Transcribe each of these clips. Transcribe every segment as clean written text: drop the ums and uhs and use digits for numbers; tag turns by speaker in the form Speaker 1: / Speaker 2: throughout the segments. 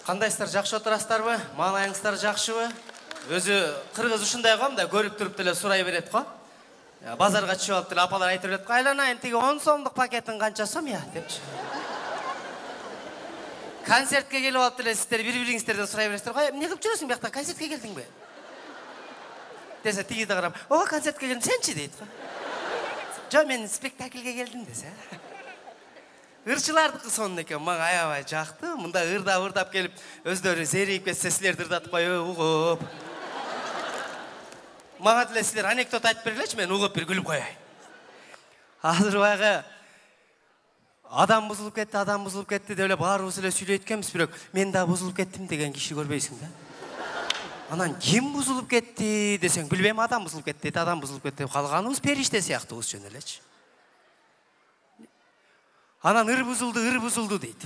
Speaker 1: Кандайсыздар, жакшы отурасыздарбы? Маанайыңыздар жакшыбы? Өзү кыргыз ушундай коем да, көрүп туруп деле сурай берет го. Базарга чыгып алып деле апалар айтып берет го, айланайын тиги 10 сомдук пакетиң канча сом я депчи. Концертке келип алып деле сиздер бири-бириңиздерден сурай бересиздер го, эмне кылып жүрөсүң биякта, концертке келдиңби? Десе тиги да карап, ооба концертке келдим, сенчи дейт го. Жо, мен спектакльге келдим десе. Ырчылардыкы сонун экен, мага аябай жакты. Мында ырдап келип, өздөрү зерийип кетсе, силерди ырдатып коюп, угуп. Мага деле силер анекдот айтып бергилечи, мен угуп бир күлүп коеюн. Азыр баягы адам бузулуп кетти деп эле баарыбыз эле сүйлөйт экенбиз, бирок мен да бузулуп кеттим деген киши көрбөйсүң да. Анан ким бузулуп кетти десең, билбейм, адам бузулуп кетти, адам бузулуп кетти. Калганыбыз периште сыяктуубуз жөн элечи. Анан ыр бузулду дейт.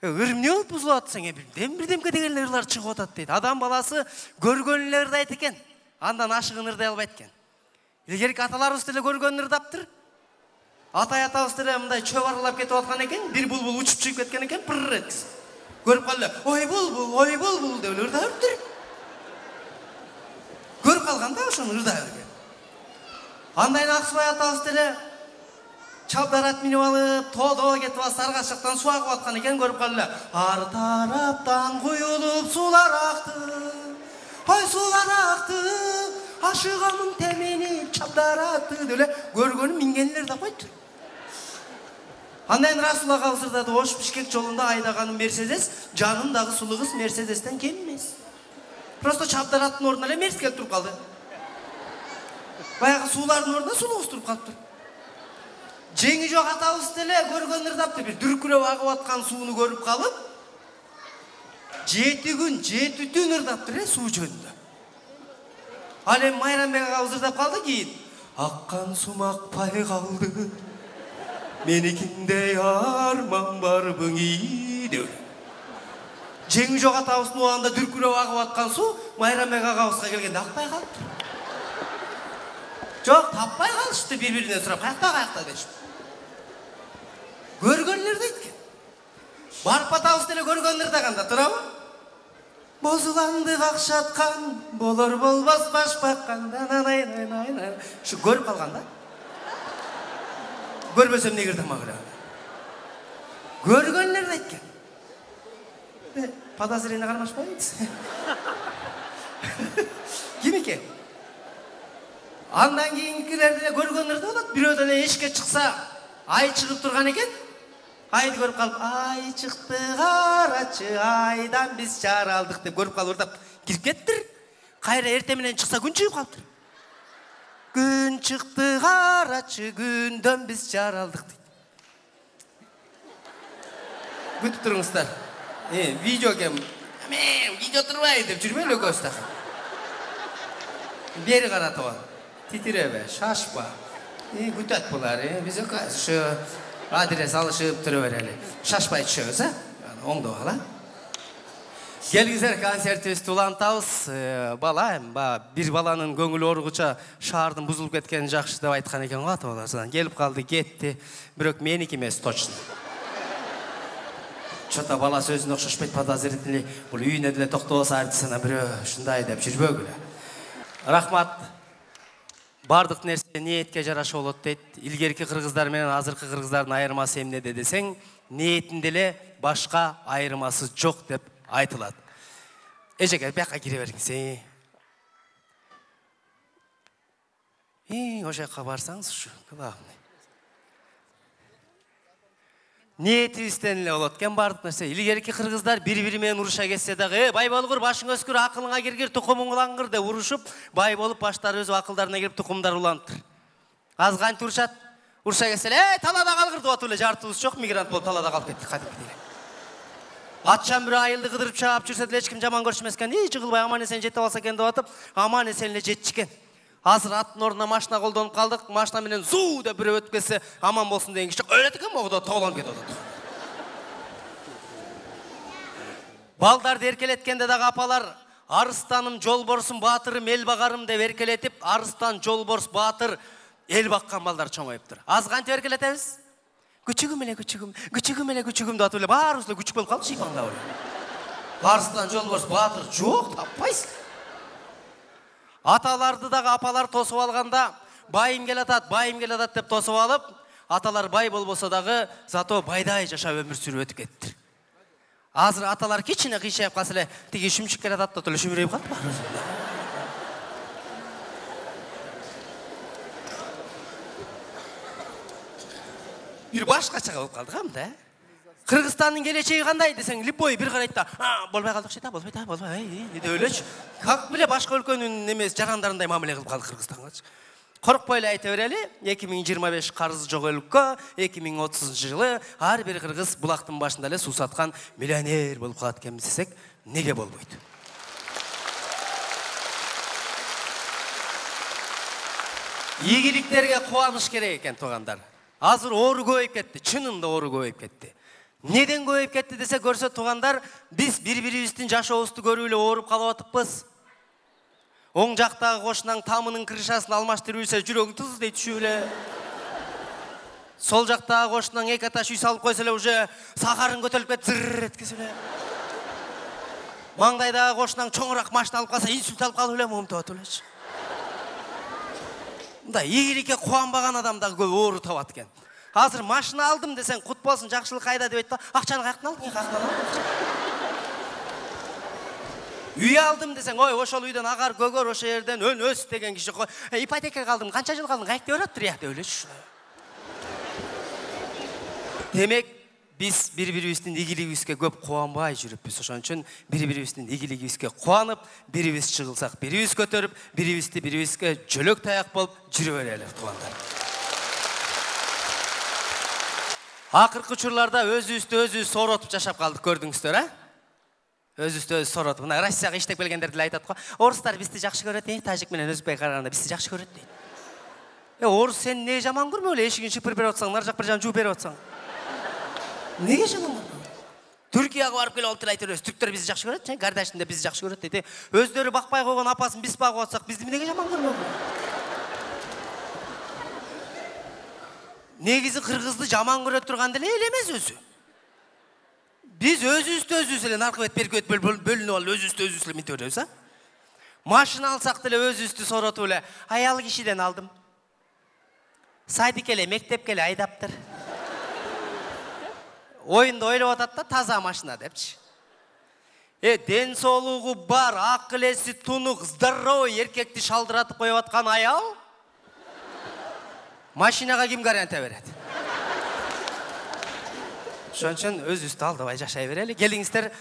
Speaker 1: Ыр эмне болуп бузулуп атсаң, бирдемке деген ырлар чыгып атат дейт. Адам баласы көргөн эле ырдайт экен. Андан ашыгын ырдай албайт экен. Илгерки аталарыбыз деле көргөн ырдаптыр. Атай-атабыз деле мындай чөп аралап кетип аткан экен, бир булбул учуп чыгып кеткен экен, пырр эткиз. Көрүп калды, ой булбул деп эле ырдап жүрдүр. Көрүп калганда ошону ырдай берген. Андайын Аксубай атабыз деле чабдарат минип алып, тоодо кетип Саргашыктан суу агып аткан экен, көрүп калды. Ар тараптан куюлуп суулар акты. Ой суулар акты, ашыганын темени чабдаратты деп эле көргөнү мингенлер да койду. Андайын Расул агабыз ырдады, Ош Бишкек жолунда айдаганым Мерседес, жанымдагы сулуу кыз Мерседестен кем эмес. Просто чабдараттын ордуна эле Мерс келип туруп калды. Баягы суулардын ордуна сулуу кыз туруп калыптыр. Жеңи жок атабыз деле көргөн ырдаптыр, бир дүркүрөп агып аткан сууну көрүп калып, 7 күн 7 түн ырдаптыр суу жөнүндө. Ал эми Майрамбек агабыз ырдап калды кийин. Аккан сум акпай калды. Меникинде арман барбыңи деп. Жеңи жок атабыздын убагында дүркүрөп агып аткан суу Майрамбек агабызга келгенде акпай калыптыр. Жок, таппай калышты, бири-биринен сурап, каякта дешип. Көргөнлөр дейт экен. Барып атабыз деле көргөн ырдаганда турабы? Бозуланды какшаткан, болор болбос баш баккан, най. Шу көрүп калганда. Көрбөсөм эмне кырдыма көрөм. Көргөнлөр дейт экен. Подозрение кармашпайбы? Ким экен? Андан кийинкилерди деле көргөн ырдап атат. Бирөө деле эшикке чыкса, ай чыгып турган экен. Айды көрүп калып, ай чыкты карачы, айдан биз жаралдык деп көрүп калып ырдап кирип кеттир. Кайра эртең менен чыкса күн чыгып калыптыр. Күн чыкты карачы, күндөн биз жаралдык дейт. Күтүп туруңуздар. Видео кем. Мен видео турбай деп жүрбөйлү экөөбүз да. Бери каратып ал. Титиребе, шашпа. Күтөт булар, биз ошо адрес алышып тура берели. Шашпай түшөбүз, оңдоп ала. Келгиңиздер, концертибизди улантабыз. Бала, бир баланын көңүлү оргуча шаардын бузулуп кеткенин жакшы деп айткан экен го ата-баласынан. Келип калды, кетти. Бирок меники эмес точно. Чота баласы өзүнө окшошпойт, подозрительный. Бул үйүнө деле токтобосо артисына бирөө ушундай деп жүрбөгүлө. Рахмат. Бардык нерсе ниетке жараша болот дейт. Илгерки кыргыздар менен азыркы кыргыздардын айырмасы эмнеде десең, ниетинде эле башка айырмасы жок деп айтылат. Эжеке, бияка кире бериңиз. Ошо жака барсаңыз ушу, главный. Ниетибизден эле болот экен бардык нерсе. Илгерки кыргыздар бири-бири менен уруша кетсе дагы, бай болгур, башың өскүр, акылыңа киргир, тукумуң улангыр деп урушуп, бай болуп баштары өзү акылдарына кирип тукумдар улантыр. Аз кантип урушат? Уруша кетсе эле, талада калгыр деп атып эле жартыбыз жок, мигрант болуп талада калып кеттик кадимки деле. Атчан бир айылды кыдырып чаап жүрсө деле эч ким жаман көрүшмөс экен. Жыгылбай аман эсен жетип алса экен деп атып, аман эсен эле жетишкен. Азыр аттын ордуна машина колдонуп калдык. Машина менен зуу деп бирөө өтүп кетсе, аман болсун деген киши өлөт экен, могуда тоолонуп кетип атат. Балдарды эркелеткенде дагы апалар арыстаным, жолборсум, баатырым, эл багарым деп эркелетип, арыстан, жолборс, баатыр, эл баккан балдар чоңоюптур. Аз кантип эркелетебиз? Күчүгүм эле күчүгүм, күчүгүм эле күчүгүм деп атып эле баарыбыз эле күчүк болуп калдык, шыйпаңдап эле. Арыстан Жолборс батыр жоқ, таппайсың. Аталарды дағы апалар тосып алғанда, байым келатат деп тосып алып, аталар бай болбоса дағы, зато байдай жашап өмір сүріп өтіп кетті. Азыр аталар кичине кыйшайып калса эле, тиги шүмшүк келатат да шүмүрөйүп калды. Бир башкача болуп калдык амда. Кыргызстандын келечеги кандай десең, Липой бир карайт да, болбой калдык шейта, болбой деп өлөчү. Как биле башка өлкөнүн эмес жарандарындай мамиле кылып калды Кыргызстанга. Коркпой эле айта берели, 2025 карызы жок өлкө, 2030 жылы ар бир кыргыз булактын башында эле суу саткан миллионер болуп калат экенбиз десек, неге болбойт? Ийгиликтерге кубаныш керек экен туугандар. Азыр оору көбөйүп кетти, чынында оору көбөйүп кетти. Неден көбөйүп кетти десе көрсө туугандар, биз бири-бирибиздин жашообузду көрүп эле ооруп калып атыппыз. Оң жактагы кошунан тамынын крышасын алмаштырып жүрсө жүрөгүң тыздей түшүп эле. Сол жактагы кошунан эки этаж үй салып койсо эле уже сахарың көтөрүлүп кетип зыр эткиziп эле. Маңдайдагы кошунан чоңураак машина алып калса инсульт алып калып эле момтоп атып элечи. Мындай ийгиликке кубанбаган адам дагы көп оору табат экен. Азыр машина алдым десең, кут болсун, жакшылык кайда деп айтты. Акчаны каяктан алдың? Каяктан алдың? Үй алдым десең, ой, ошол үйдөн агар көгөр, ошол жерден өн өс деген киши ипотека калдым, канча жыл калдың, каяк деп атыптыр я деп өлөчү. Демек, биз бири-бирибиздин ийгилигибизге көп кубанбай жүрүппүз. Ошон үчүн бири-бирибиздин ийгилигибизге кубанып, бирибиз чыгылсак, бирибиз көтөрүп, бирибизди бирибизге жөлөк таяк болуп жүрө берели, туугандар. Акыркы учурларда өзүбүздү сооротуп жашап калдык, көрдүңүздөр, а? Өзүбүздү сооротуп. Мына Россияга иштеп келгендер деле айтат го. Орустар бизди жакшы көрөт, тажик менен өзбек караганда бизди жакшы көрөт дейт. Орус сен не жаман көрмө эле, эшигин шыпыр берип атсаң, нар жак бир жан жууп берип атсаң. Неге жаман көрмө? Түркияга барып келип алып айтып беребиз. Түрктөр бизди жакшы көрөт, Кардашин да бизди жакшы көрөт дейт. Өздөрү бакпай койгон апасын биз багып атсак, бизди неге жаман көрмөк? Негизи кыргызды жаман көрөт турган деле эл эмес өзү. Биз өзүбүздү эле наркы бет берки бет бөлүнүп алып өзүбүздү эле минтип беребиз, а? Машина алсак деле өзүбүздү сооротуп эле, аял кишиден алдым. Сайдик эле, мектепке эле айдаптыр. Оюнда ойлоп атат да, таза машина депчи. Ден соолугу бар, акыл эси тунук, здоровый эркекти шалдыратып коюп аткан аял машинага ким гарантия берет? Ошон үчүн өзүбүздү алдабай жашай берели. Келиңиздер.